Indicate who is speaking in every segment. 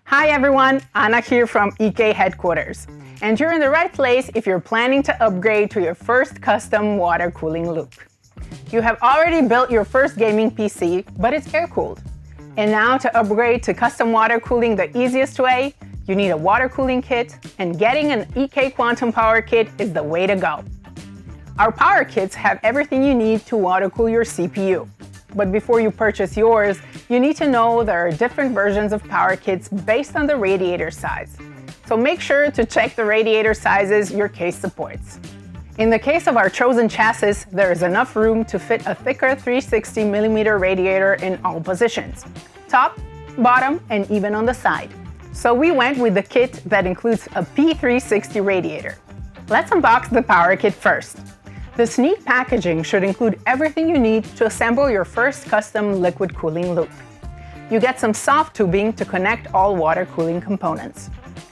Speaker 1: Hi everyone, Anna here from EK headquarters. And you're in the right place if you're planning to upgrade to your first custom water cooling loop. You have already built your first gaming PC, but it's air-cooled. And now to upgrade to custom water cooling the easiest way, you need a water cooling kit, and getting an EK Quantum Power Kit is the way to go. Our power kits have everything you need to water cool your CPU. But before you purchase yours, you need to know there are different versions of power kits based on the radiator size. So make sure to check the radiator sizes your case supports. In the case of our chosen chassis, there is enough room to fit a thicker 360mm radiator in all positions, top, bottom, and even on the side. So we went with the kit that includes a P360 radiator. Let's unbox the power kit first. This neat packaging should include everything you need to assemble your first custom liquid cooling loop. You get some soft tubing to connect all water cooling components.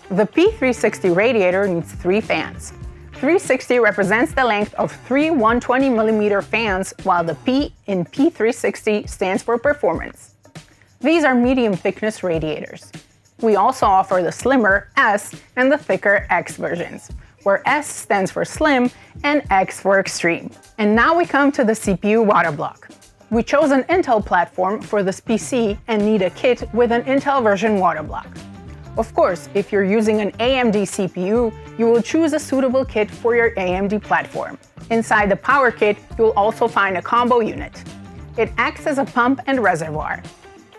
Speaker 1: The P360 radiator needs 3 fans. 360 represents the length of 3 120mm fans, while the P in P360 stands for performance. These are medium thickness radiators. We also offer the slimmer S and the thicker X versions, where S stands for slim and X for extreme. And now we come to the CPU water block. We chose an Intel platform for this PC and need a kit with an Intel version water block. Of course, if you're using an AMD CPU, you will choose a suitable kit for your AMD platform. Inside the power kit, you'll also find a combo unit. It acts as a pump and reservoir.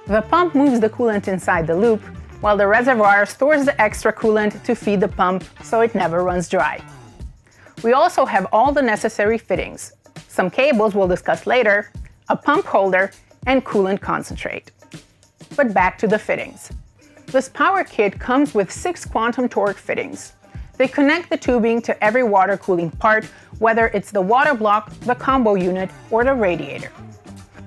Speaker 1: The pump moves the coolant inside the loop, while the reservoir stores the extra coolant to feed the pump so it never runs dry. We also have all the necessary fittings, some cables we'll discuss later, a pump holder, and coolant concentrate. But back to the fittings. This power kit comes with 6 quantum torque fittings. They connect the tubing to every water cooling part, whether it's the water block, the combo unit, or the radiator.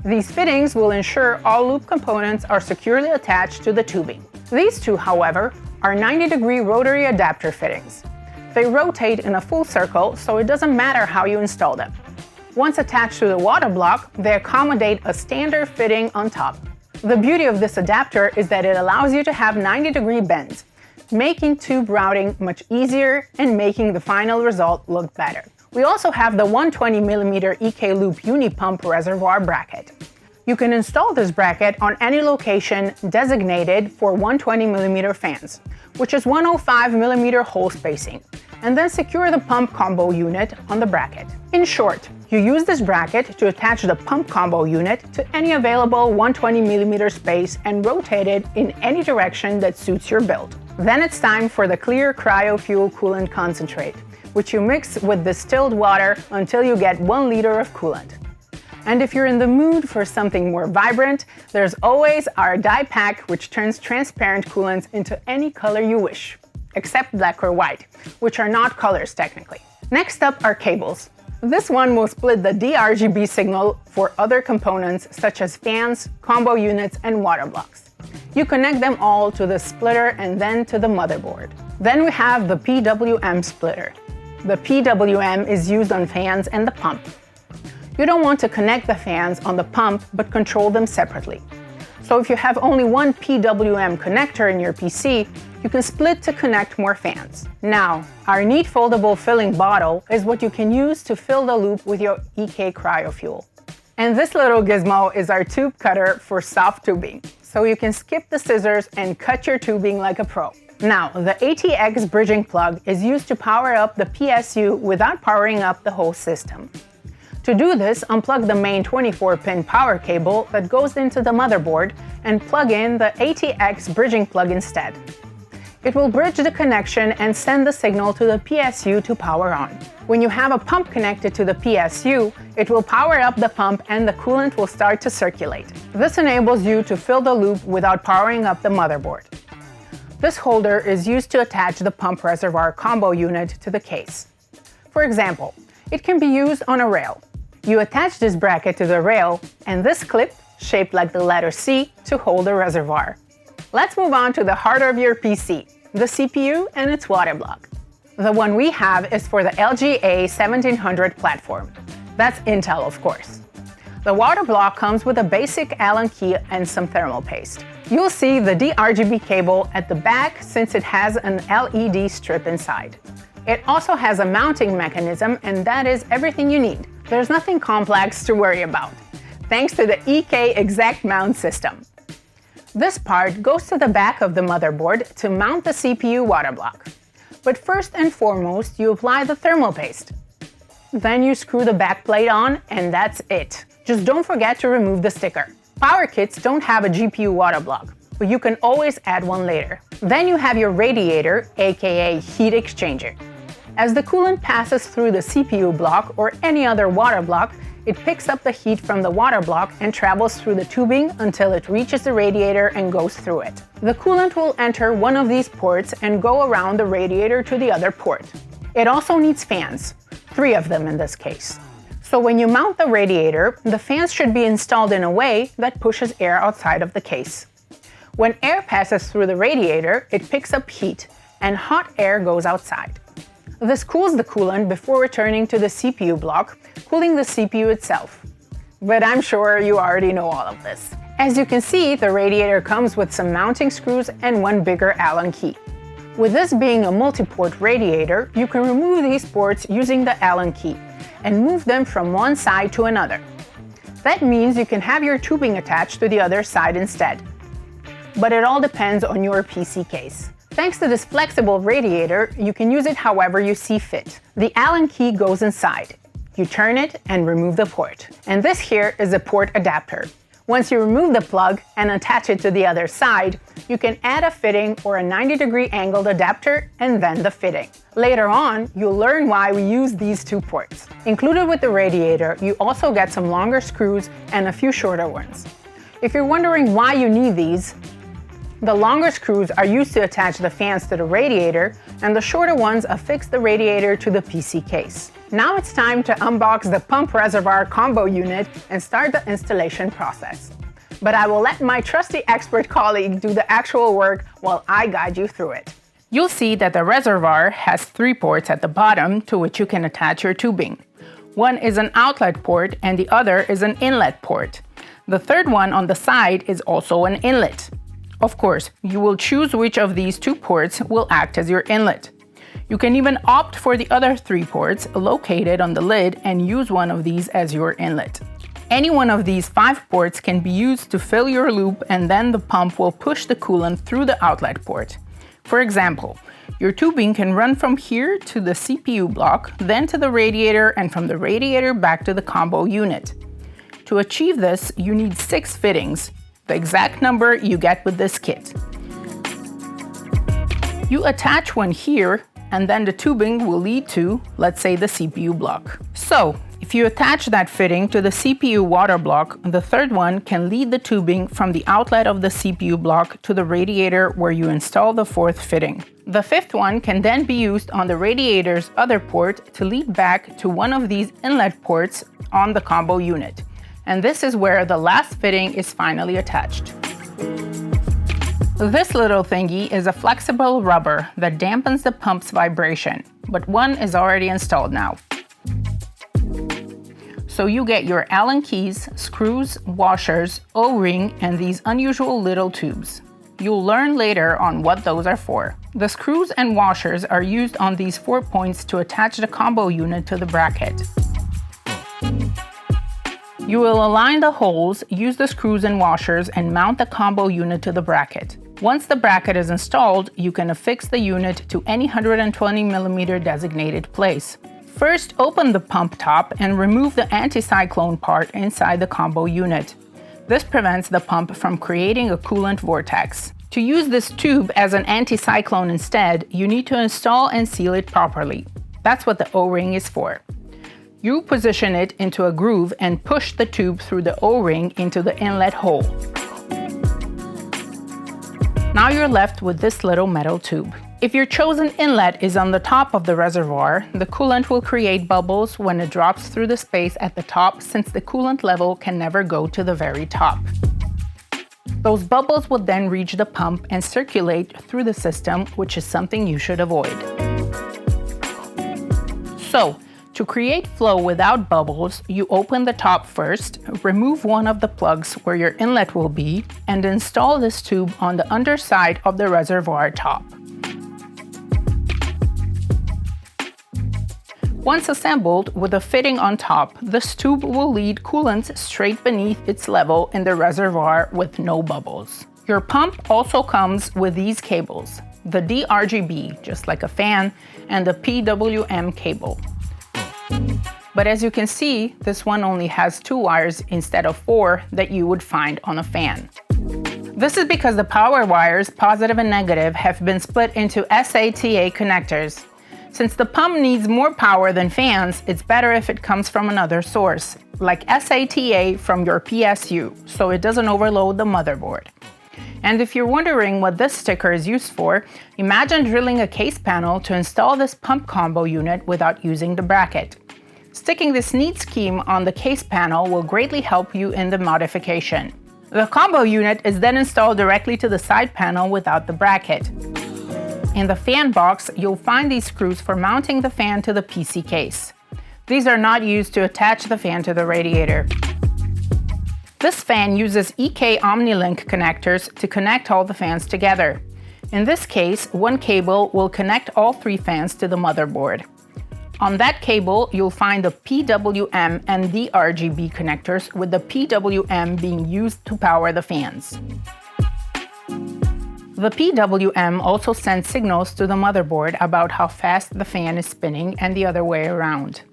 Speaker 1: These fittings will ensure all loop components are securely attached to the tubing. These two, however, are 90-degree rotary adapter fittings. They rotate in a full circle, so it doesn't matter how you install them. Once attached to the water block, they accommodate a standard fitting on top. The beauty of this adapter is that it allows you to have 90-degree bends, making tube routing much easier and making the final result look better. We also have the 120mm EK Loop Unipump reservoir bracket. You can install this bracket on any location designated for 120mm fans, which is 105mm hole spacing, and then secure the pump combo unit on the bracket. In short, you use this bracket to attach the pump combo unit to any available 120mm space and rotate it in any direction that suits your build. Then it's time for the clear cryo-fuel coolant concentrate, which you mix with distilled water until you get 1 liter of coolant. And if you're in the mood for something more vibrant, there's always our dye pack, which turns transparent coolants into any color you wish, except black or white, which are not colors technically. Next up are cables. This one will split the DRGB signal for other components such as fans, combo units, and water blocks. You connect them all to the splitter and then to the motherboard. Then we have the PWM splitter. The PWM is used on fans and the pump. You don't want to connect the fans on the pump but control them separately. So if you have only one PWM connector in your PC, you can split to connect more fans. Now, our neat foldable filling bottle is what you can use to fill the loop with your EK cryofuel. And this little gizmo is our tube cutter for soft tubing, so you can skip the scissors and cut your tubing like a pro. Now, the ATX bridging plug is used to power up the PSU without powering up the whole system. To do this, unplug the main 24-pin power cable that goes into the motherboard and plug in the ATX bridging plug instead. It will bridge the connection and send the signal to the PSU to power on. When you have a pump connected to the PSU, it will power up the pump and the coolant will start to circulate. This enables you to fill the loop without powering up the motherboard. This holder is used to attach the pump reservoir combo unit to the case. For example, it can be used on a rail. You attach this bracket to the rail and this clip, shaped like the letter C, to hold the reservoir. Let's move on to the heart of your PC, the CPU and its water block. The one we have is for the LGA 1700 platform. That's Intel, of course. The water block comes with a basic Allen key and some thermal paste. You'll see the DRGB cable at the back since it has an LED strip inside. It also has a mounting mechanism, and that is everything you need. There's nothing complex to worry about, thanks to the EK Exact Mount system. This part goes to the back of the motherboard to mount the CPU water block. But first and foremost, you apply the thermal paste. Then you screw the back plate on, and that's it. Just don't forget to remove the sticker. Power kits don't have a GPU water block, but you can always add one later. Then you have your radiator, aka heat exchanger. As the coolant passes through the CPU block or any other water block, it picks up the heat from the water block and travels through the tubing until it reaches the radiator and goes through it. The coolant will enter one of these ports and go around the radiator to the other port. It also needs fans, 3 of them in this case. So when you mount the radiator, the fans should be installed in a way that pushes air outside of the case. When air passes through the radiator, it picks up heat, and hot air goes outside. This cools the coolant before returning to the CPU block, cooling the CPU itself. But I'm sure you already know all of this. As you can see, the radiator comes with some mounting screws and one bigger Allen key. With this being a multi-port radiator, you can remove these ports using the Allen key and move them from one side to another. That means you can have your tubing attached to the other side instead. But it all depends on your PC case. Thanks to this flexible radiator, you can use it however you see fit. The Allen key goes inside. You turn it and remove the port. And this here is a port adapter. Once you remove the plug and attach it to the other side, you can add a fitting or a 90-degree angled adapter and then the fitting. Later on, you'll learn why we use these 2 ports. Included with the radiator, you also get some longer screws and a few shorter ones. If you're wondering why you need these, the longer screws are used to attach the fans to the radiator, and the shorter ones affix the radiator to the PC case. Now it's time to unbox the pump reservoir combo unit and start the installation process. But I will let my trusty expert colleague do the actual work while I guide you through it. You'll see that the reservoir has 3 ports at the bottom to which you can attach your tubing. One is an outlet port and the other is an inlet port. The third one on the side is also an inlet. Of course, you will choose which of these 2 ports will act as your inlet. You can even opt for the other 3 ports located on the lid and use one of these as your inlet. Any one of these 5 ports can be used to fill your loop, and then the pump will push the coolant through the outlet port. For example, your tubing can run from here to the CPU block, then to the radiator, and from the radiator back to the combo unit. To achieve this, you need 6 fittings, the exact number you get with this kit. You attach one here, and then the tubing will lead to, let's say, the CPU block. So, if you attach that fitting to the CPU water block, the third one can lead the tubing from the outlet of the CPU block to the radiator where you install the 4th fitting. The 5th one can then be used on the radiator's other port to lead back to one of these inlet ports on the combo unit. And this is where the last fitting is finally attached. This little thingy is a flexible rubber that dampens the pump's vibration, but one is already installed now. So you get your Allen keys, screws, washers, O-ring, and these unusual little tubes. You'll learn later on what those are for. The screws and washers are used on these 4 points to attach the combo unit to the bracket. You will align the holes, use the screws and washers, and mount the combo unit to the bracket. Once the bracket is installed, you can affix the unit to any 120mm designated place. First, open the pump top and remove the anticyclone part inside the combo unit. This prevents the pump from creating a coolant vortex. To use this tube as an anticyclone instead, you need to install and seal it properly. That's what the O-ring is for. You position it into a groove and push the tube through the O-ring into the inlet hole. Now you're left with this little metal tube. If your chosen inlet is on the top of the reservoir, the coolant will create bubbles when it drops through the space at the top, since the coolant level can never go to the very top. Those bubbles will then reach the pump and circulate through the system, which is something you should avoid. So, To create flow without bubbles, you open the top first, remove one of the plugs where your inlet will be, and install this tube on the underside of the reservoir top. Once assembled with a fitting on top, this tube will lead coolant straight beneath its level in the reservoir with no bubbles. Your pump also comes with these cables, the DRGB, just like a fan, and the PWM cable. But as you can see, this one only has 2 wires instead of 4 that you would find on a fan. This is because the power wires, positive and negative, have been split into SATA connectors. Since the pump needs more power than fans, it's better if it comes from another source, like SATA from your PSU, so it doesn't overload the motherboard. And if you're wondering what this sticker is used for, imagine drilling a case panel to install this pump combo unit without using the bracket. Sticking this neat scheme on the case panel will greatly help you in the modification. The combo unit is then installed directly to the side panel without the bracket. In the fan box, you'll find these screws for mounting the fan to the PC case. These are not used to attach the fan to the radiator. This fan uses EK OmniLink connectors to connect all the fans together. In this case, one cable will connect all 3 fans to the motherboard. On that cable, you'll find the PWM and DRGB connectors, with the PWM being used to power the fans. The PWM also sends signals to the motherboard about how fast the fan is spinning and the other way around.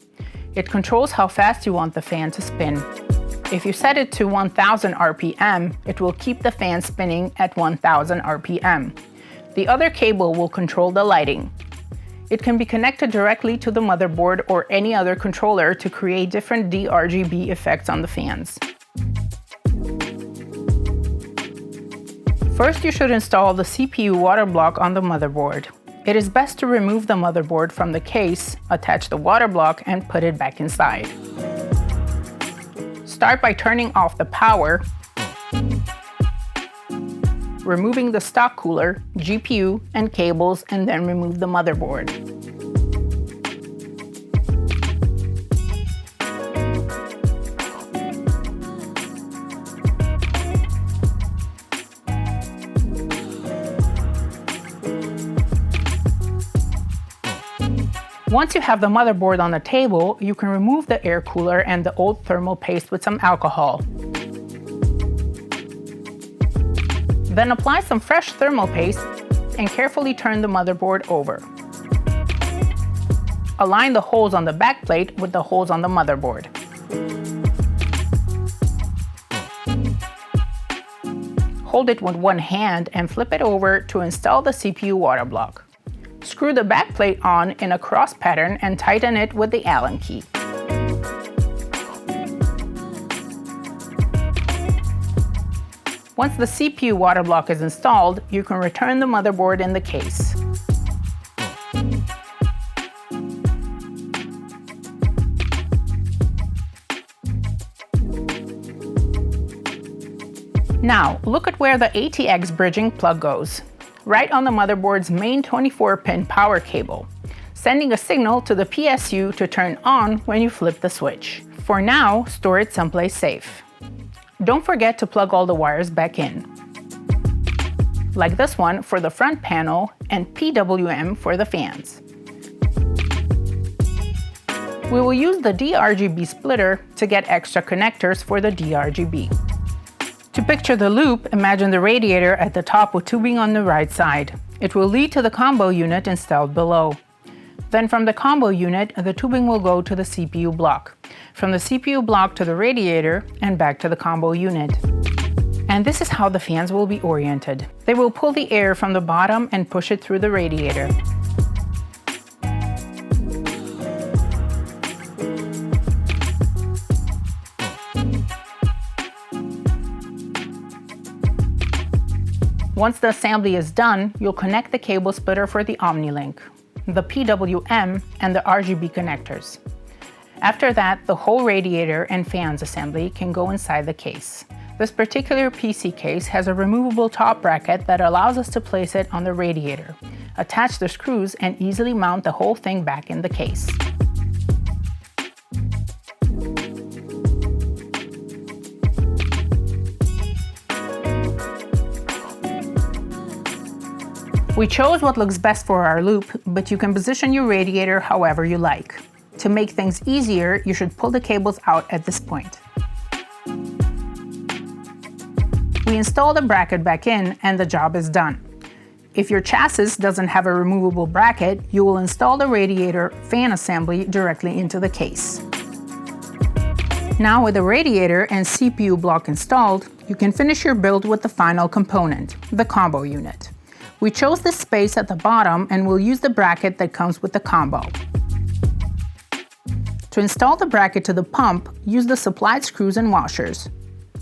Speaker 1: It controls how fast you want the fan to spin. If you set it to 1000 RPM, it will keep the fan spinning at 1000 RPM. The other cable will control the lighting. It can be connected directly to the motherboard or any other controller to create different DRGB effects on the fans. First, you should install the CPU water block on the motherboard. It is best to remove the motherboard from the case, attach the water block, and put it back inside. Start by turning off the power, removing the stock cooler, GPU, and cables, and then remove the motherboard. Once you have the motherboard on the table, you can remove the air cooler and the old thermal paste with some alcohol. Then apply some fresh thermal paste and carefully turn the motherboard over. Align the holes on the backplate with the holes on the motherboard. Hold it with one hand and flip it over to install the CPU water block. Screw the backplate on in a cross pattern and tighten it with the Allen key. Once the CPU water block is installed, you can return the motherboard in the case. Now, look at where the ATX bridging plug goes. Right on the motherboard's main 24-pin power cable, sending a signal to the PSU to turn on when you flip the switch. For now, store it someplace safe. Don't forget to plug all the wires back in, like this one for the front panel and PWM for the fans. We will use the DRGB splitter to get extra connectors for the DRGB. To picture the loop, imagine the radiator at the top with tubing on the right side. It will lead to the combo unit installed below. Then from the combo unit, the tubing will go to the CPU block. From the CPU block to the radiator and back to the combo unit. And this is how the fans will be oriented. They will pull the air from the bottom and push it through the radiator. Once the assembly is done, you'll connect the cable splitter for the OmniLink, the PWM, and the RGB connectors. After that, the whole radiator and fans assembly can go inside the case. This particular PC case has a removable top bracket that allows us to place it on the radiator, attach the screws, and easily mount the whole thing back in the case. We chose what looks best for our loop, but you can position your radiator however you like. To make things easier, you should pull the cables out at this point. We install the bracket back in and the job is done. If your chassis doesn't have a removable bracket, you will install the radiator fan assembly directly into the case. Now with the radiator and CPU block installed, you can finish your build with the final component, the combo unit. We chose this space at the bottom and we'll use the bracket that comes with the combo. To install the bracket to the pump, use the supplied screws and washers.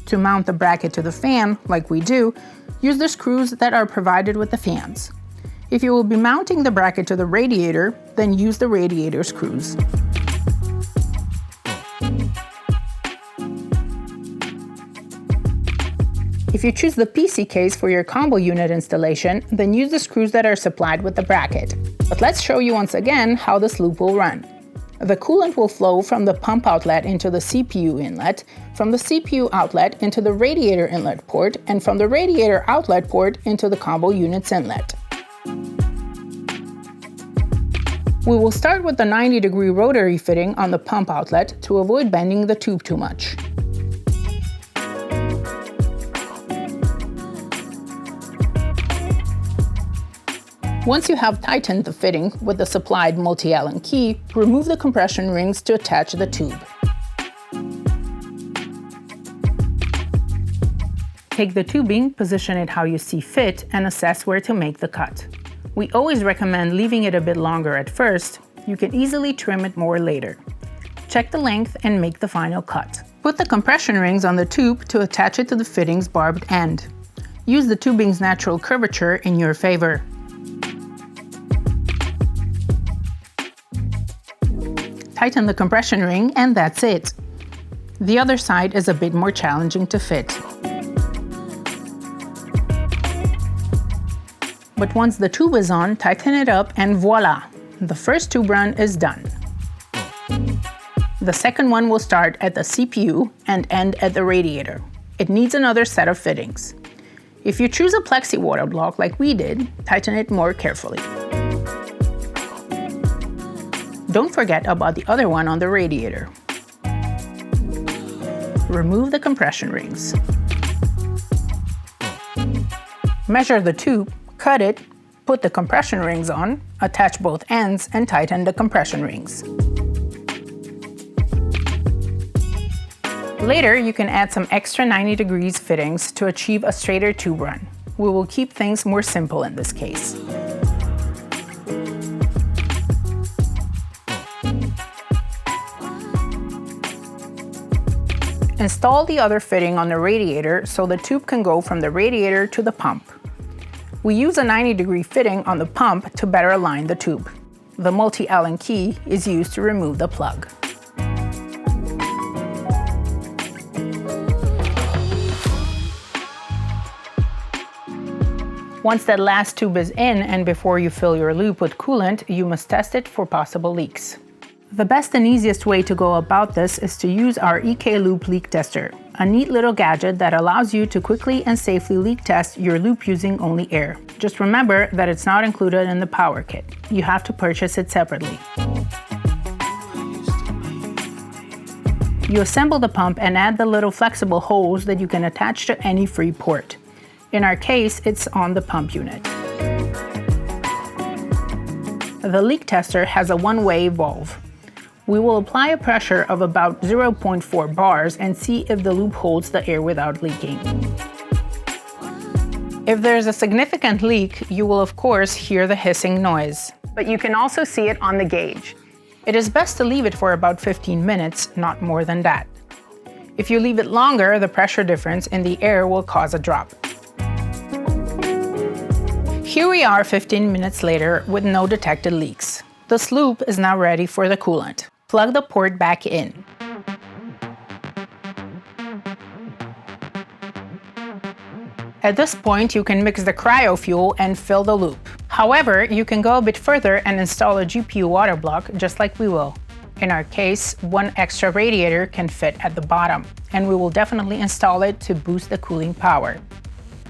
Speaker 1: To mount the bracket to the fan, like we do, use the screws that are provided with the fans. If you will be mounting the bracket to the radiator, then use the radiator screws. If you choose the PC case for your combo unit installation, then use the screws that are supplied with the bracket. But let's show you once again how this loop will run. The coolant will flow from the pump outlet into the CPU inlet, from the CPU outlet into the radiator inlet port, and from the radiator outlet port into the combo unit's inlet. We will start with the 90-degree rotary fitting on the pump outlet to avoid bending the tube too much. Once you have tightened the fitting with the supplied multi-Allen key, remove the compression rings to attach the tube. Take the tubing, position it how you see fit, and assess where to make the cut. We always recommend leaving it a bit longer at first. You can easily trim it more later. Check the length and make the final cut. Put the compression rings on the tube to attach it to the fitting's barbed end. Use the tubing's natural curvature in your favor. Tighten the compression ring and that's it. The other side is a bit more challenging to fit. But once the tube is on, tighten it up and voila! The first tube run is done. The second one will start at the CPU and end at the radiator. It needs another set of fittings. If you choose a plexi water block like we did, tighten it more carefully. Don't forget about the other one on the radiator. Remove the compression rings. Measure the tube, cut it, put the compression rings on, attach both ends, and tighten the compression rings. Later, you can add some extra 90 degrees fittings to achieve a straighter tube run. We will keep things more simple in this case. Install the other fitting on the radiator so the tube can go from the radiator to the pump. We use a 90-degree fitting on the pump to better align the tube. The multi-Allen key is used to remove the plug. Once that last tube is in and before you fill your loop with coolant, you must test it for possible leaks. The best and easiest way to go about this is to use our EK Loop Leak Tester, a neat little gadget that allows you to quickly and safely leak test your loop using only air. Just remember that it's not included in the power kit. You have to purchase it separately. You assemble the pump and add the little flexible hose that you can attach to any free port. In our case, it's on the pump unit. The leak tester has a one-way valve. We will apply a pressure of about 0.4 bars and see if the loop holds the air without leaking. If there's a significant leak, you will of course hear the hissing noise, but you can also see it on the gauge. It is best to leave it for about 15 minutes, not more than that. If you leave it longer, the pressure difference in the air will cause a drop. Here we are 15 minutes later with no detected leaks. This loop is now ready for the coolant. Plug the port back in. At this point, you can mix the cryo fuel and fill the loop. However, you can go a bit further and install a GPU water block just like we will. In our case, one extra radiator can fit at the bottom, and we will definitely install it to boost the cooling power.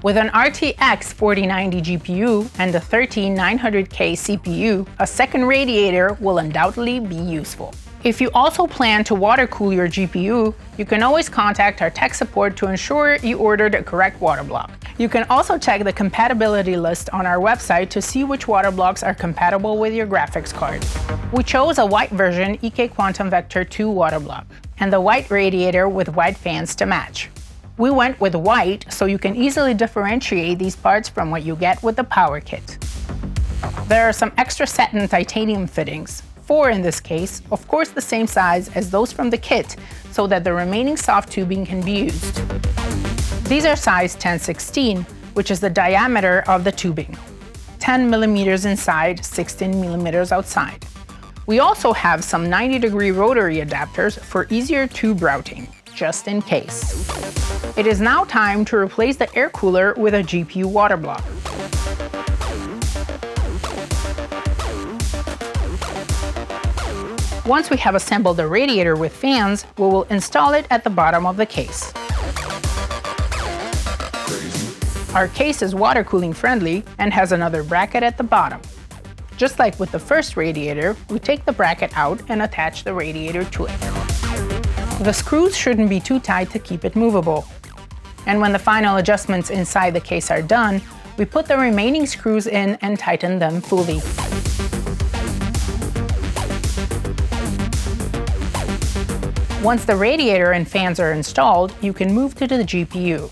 Speaker 1: With an RTX 4090 GPU and a 13900K CPU, a second radiator will undoubtedly be useful. If you also plan to water cool your GPU, you can always contact our tech support to ensure you order the correct water block. You can also check the compatibility list on our website to see which water blocks are compatible with your graphics card. We chose a white version EK Quantum Vector 2 water block, and the white radiator with white fans to match. We went with white so you can easily differentiate these parts from what you get with the Power Kit. There are some extra satin titanium fittings, 4 in this case, of course the same size as those from the kit, so that the remaining soft tubing can be used. These are size 10/16, which is the diameter of the tubing. 10 mm inside, 16 mm outside. We also have some 90-degree rotary adapters for easier tube routing, just in case. It is now time to replace the air cooler with a GPU water block. Once we have assembled the radiator with fans, we will install it at the bottom of the case. Our case is water cooling friendly and has another bracket at the bottom. Just like with the first radiator, we take the bracket out and attach the radiator to it. The screws shouldn't be too tight to keep it movable. And when the final adjustments inside the case are done, we put the remaining screws in and tighten them fully. Once the radiator and fans are installed, you can move to the GPU.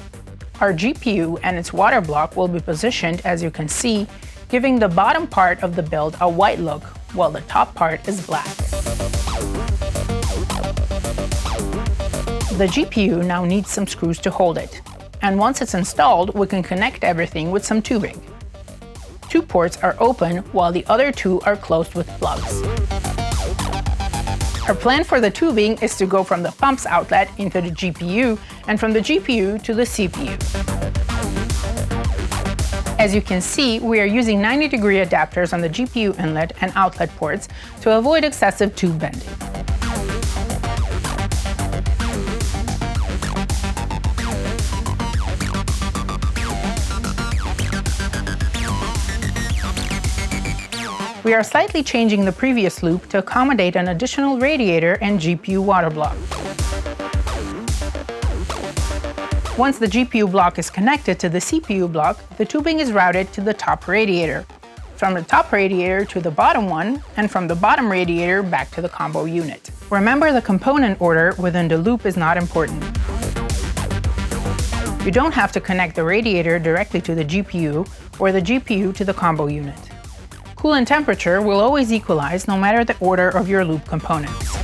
Speaker 1: Our GPU and its water block will be positioned, as you can see, giving the bottom part of the build a white look, while the top part is black. The GPU now needs some screws to hold it, and once it's installed, we can connect everything with some tubing. 2 ports are open while the other 2 are closed with plugs. Our plan for the tubing is to go from the pump's outlet into the GPU and from the GPU to the CPU. As you can see, we are using 90-degree adapters on the GPU inlet and outlet ports to avoid excessive tube bending. We are slightly changing the previous loop to accommodate an additional radiator and GPU water block. Once the GPU block is connected to the CPU block, the tubing is routed to the top radiator, from the top radiator to the bottom one, and from the bottom radiator back to the combo unit. Remember, the component order within the loop is not important. You don't have to connect the radiator directly to the GPU or the GPU to the combo unit. Coolant temperature will always equalize no matter the order of your loop components.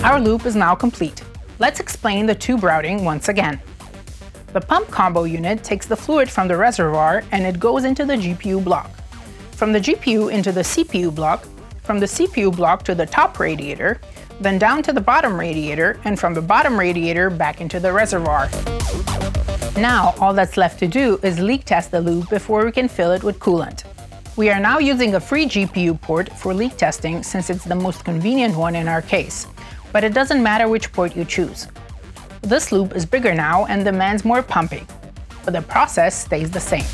Speaker 1: Our loop is now complete. Let's explain the tube routing once again. The pump combo unit takes the fluid from the reservoir and it goes into the GPU block. From the GPU into the CPU block, from the CPU block to the top radiator, then down to the bottom radiator, and from the bottom radiator back into the reservoir. Now, all that's left to do is leak test the loop before we can fill it with coolant. We are now using a free GPU port for leak testing since it's the most convenient one in our case, but it doesn't matter which port you choose. This loop is bigger now and demands more pumping, but the process stays the same.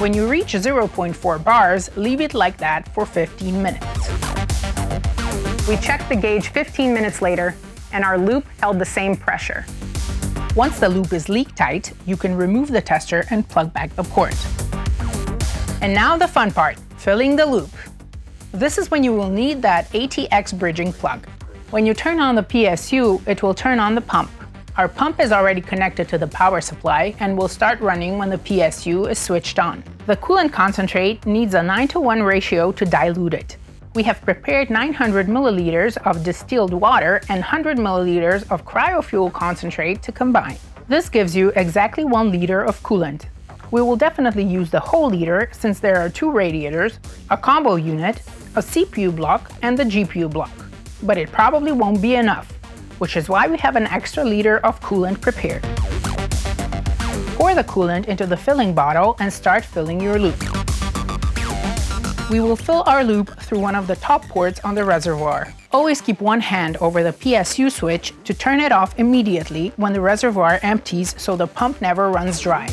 Speaker 1: When you reach 0.4 bars, leave it like that for 15 minutes. We checked the gauge 15 minutes later, and our loop held the same pressure. Once the loop is leak tight, you can remove the tester and plug back the port. And now the fun part, filling the loop. This is when you will need that ATX bridging plug. When you turn on the PSU, it will turn on the pump. Our pump is already connected to the power supply and will start running when the PSU is switched on. The coolant concentrate needs a 9:1 ratio to dilute it. We have prepared 900 milliliters of distilled water and 100 milliliters of cryofuel concentrate to combine. This gives you exactly 1 liter of coolant. We will definitely use the whole liter since there are 2 radiators, a combo unit, a CPU block, and the GPU block. But it probably won't be enough, which is why we have an extra liter of coolant prepared. Pour the coolant into the filling bottle and start filling your loop. We will fill our loop through one of the top ports on the reservoir. Always keep one hand over the PSU switch to turn it off immediately when the reservoir empties so the pump never runs dry.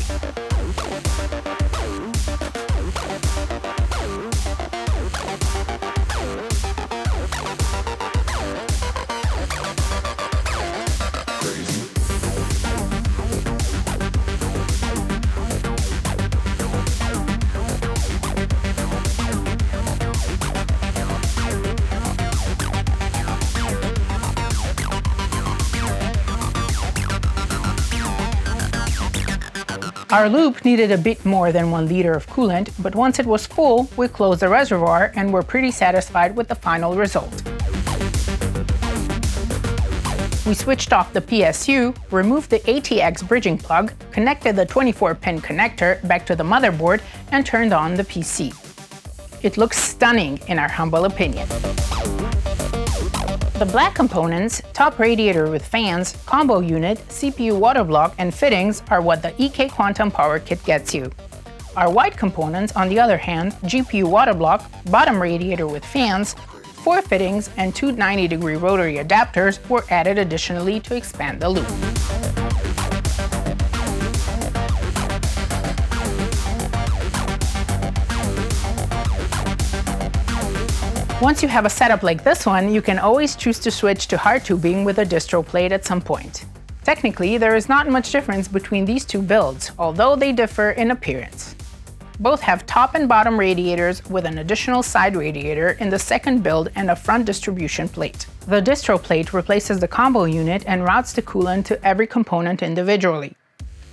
Speaker 1: Our loop needed a bit more than 1 liter of coolant, but once it was full, we closed the reservoir and were pretty satisfied with the final result. We switched off the PSU, removed the ATX bridging plug, connected the 24-pin connector back to the motherboard, and turned on the PC. It looks stunning in our humble opinion. The black components, top radiator with fans, combo unit, CPU water block, and fittings are what the EK Quantum Power Kit gets you. Our white components, on the other hand, GPU water block, bottom radiator with fans, 4 fittings, and 2 90-degree rotary adapters were added additionally to expand the loop. Once you have a setup like this one, you can always choose to switch to hard tubing with a distro plate at some point. Technically, there is not much difference between these two builds, although they differ in appearance. Both have top and bottom radiators with an additional side radiator in the second build and a front distribution plate. The distro plate replaces the combo unit and routes the coolant to every component individually.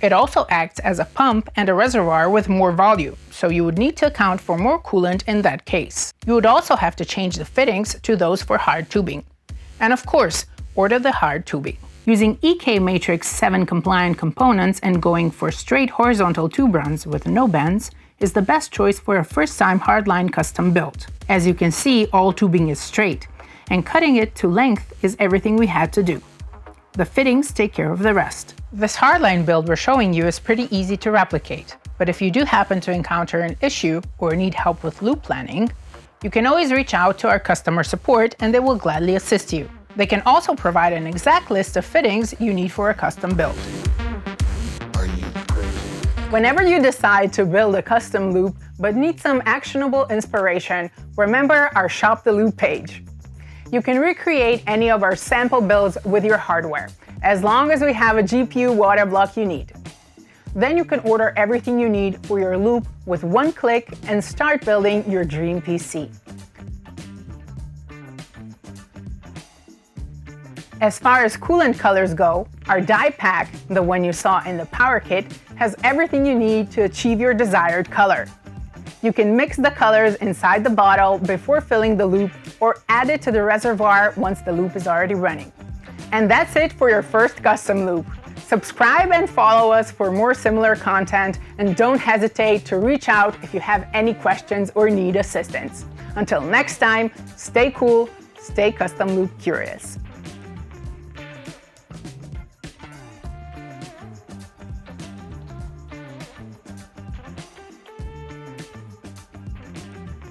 Speaker 1: It also acts as a pump and a reservoir with more volume, so you would need to account for more coolant in that case. You would also have to change the fittings to those for hard tubing. And of course, order the hard tubing. Using EK Matrix 7 compliant components and going for straight horizontal tube runs with no bends is the best choice for a first-time hardline custom build. As you can see, all tubing is straight, and cutting it to length is everything we had to do. The fittings take care of the rest. This hardline build we're showing you is pretty easy to replicate, but if you do happen to encounter an issue or need help with loop planning, you can always reach out to our customer support and they will gladly assist you. They can also provide an exact list of fittings you need for a custom build. Whenever you decide to build a custom loop but need some actionable inspiration, remember our Shop the Loop page. You can recreate any of our sample builds with your hardware, as long as we have a GPU water block you need. Then you can order everything you need for your loop with one click and start building your dream PC. As far as coolant colors go, our dye pack, the one you saw in the Power Kit, has everything you need to achieve your desired color. You can mix the colors inside the bottle before filling the loop or add it to the reservoir once the loop is already running. And that's it for your first custom loop. Subscribe and follow us for more similar content, and don't hesitate to reach out if you have any questions or need assistance. Until next time, stay cool, stay custom loop curious.